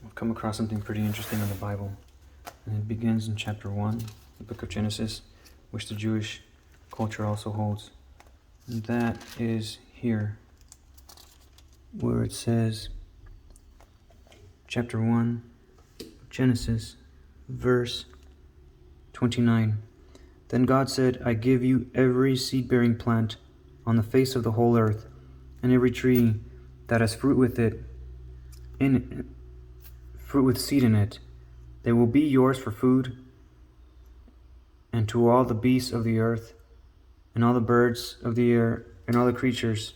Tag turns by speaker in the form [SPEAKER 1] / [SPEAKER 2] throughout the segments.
[SPEAKER 1] I've come across something pretty interesting in the Bible. And it begins in chapter 1, the book of Genesis, which the Jewish culture also holds. And that is here, where it says, chapter 1, Genesis, verse 29. Then God said, I give you every seed-bearing plant on the face of the whole earth, and every tree that has fruit with seed in it. They will be yours for food, and to all the beasts of the earth, and all the birds of the air, and all the creatures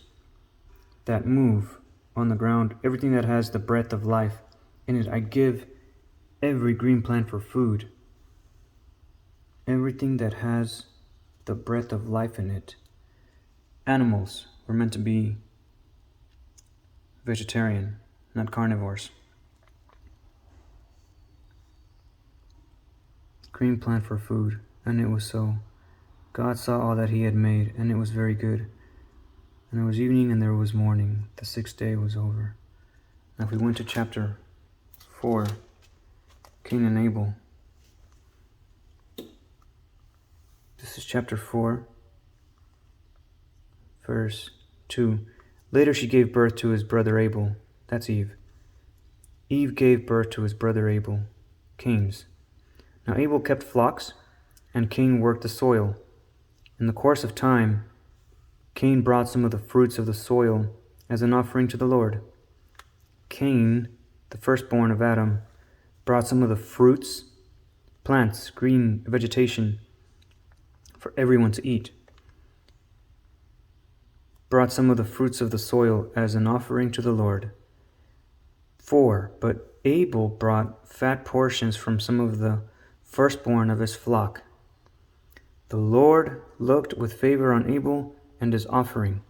[SPEAKER 1] that move on the ground, everything that has the breath of life in it, I give every green plant for food. Everything that has the breath of life in it. Animals were meant to be vegetarian, not carnivores. Green plant for food, and it was so. God saw all that he had made, and it was very good. And there was evening, and there was morning. The sixth day was over. Now if we went to chapter 4, Cain and Abel. This is chapter 4, verse 2. Later she gave birth to his brother Abel. That's Eve. Eve gave birth to his brother Abel, Cain's. Now Abel kept flocks, and Cain worked the soil. In the course of time, Cain brought some of the fruits of the soil as an offering to the Lord. Cain, the firstborn of Adam, brought some of the fruits, plants, green vegetation, for everyone to eat. Brought some of the fruits of the soil as an offering to the Lord. 4. But Abel brought fat portions from some of the firstborn of his flock. The Lord looked with favor on Abel and his offering.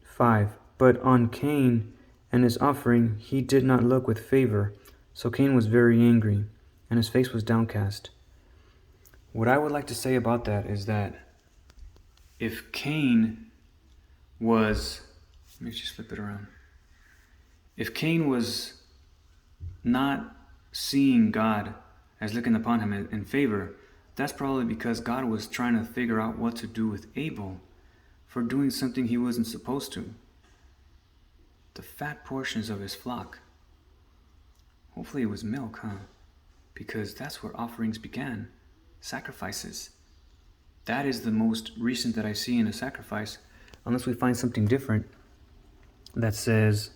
[SPEAKER 1] 5. But on Cain and his offering he did not look with favor. So Cain was very angry, and his face was downcast. What I would like to say about that is that if Cain was, let me just flip it around. If Cain was not seeing God as looking upon him in favor, that's probably because God was trying to figure out what to do with Abel for doing something he wasn't supposed to. The fat portions of his flock. Hopefully it was milk, because that's where offerings began. Sacrifices. That is the most recent that I see in a sacrifice, unless we find something different that says,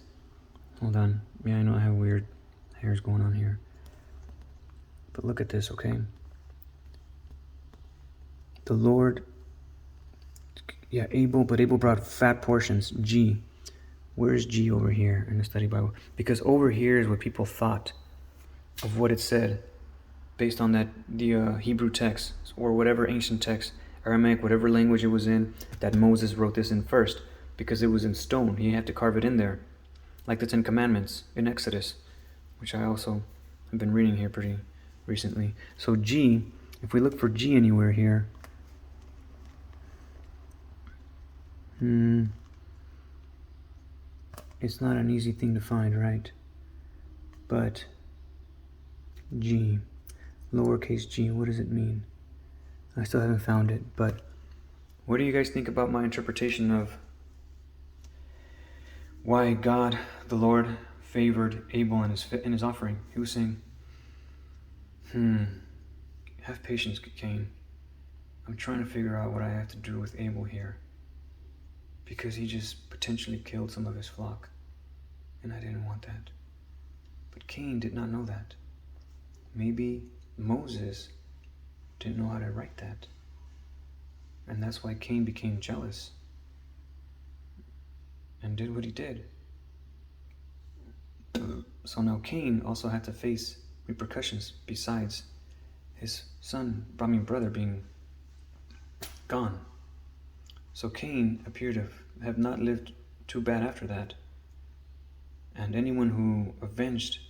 [SPEAKER 1] hold on, yeah, I know I have weird hairs going on here, but look at this, okay? The Lord, Abel brought fat portions, G. Where's G over here in the study Bible? Because over here is what people thought of what it said, based on the Hebrew text, or whatever ancient text, Aramaic, whatever language it was in, that Moses wrote this in first, because it was in stone. He had to carve it in there, like the Ten Commandments in Exodus, which I also have been reading here pretty recently. So G, if we look for G anywhere here, it's not an easy thing to find, right? But G, lowercase g, what does it mean? I still haven't found it, but what do you guys think about my interpretation of why God, the Lord, favored Abel in his offering? He was saying, have patience, Cain. I'm trying to figure out what I have to do with Abel here, because he just potentially killed some of his flock, and I didn't want that. But Cain did not know that. Maybe Moses didn't know how to write that. And that's why Cain became jealous and did what he did. So now Cain also had to face repercussions besides his brother being gone. So Cain appeared to have not lived too bad after that. And anyone who avenged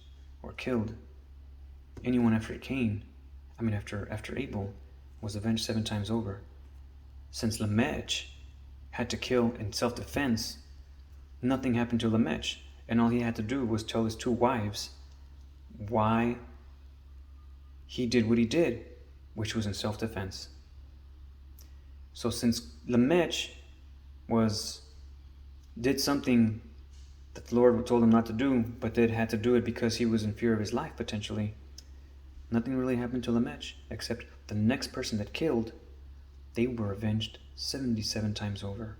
[SPEAKER 1] or killed anyone after after Abel, was avenged 7 times over. Since Lamech had to kill in self-defense, nothing happened to Lamech. and all he had to do was tell his two wives why he did what he did, which was in self-defense. So since Lamech did something that the Lord told him not to do, but had to do it because he was in fear of his life potentially, nothing really happened to Lamech, except the next person that killed, they were avenged 77 times over.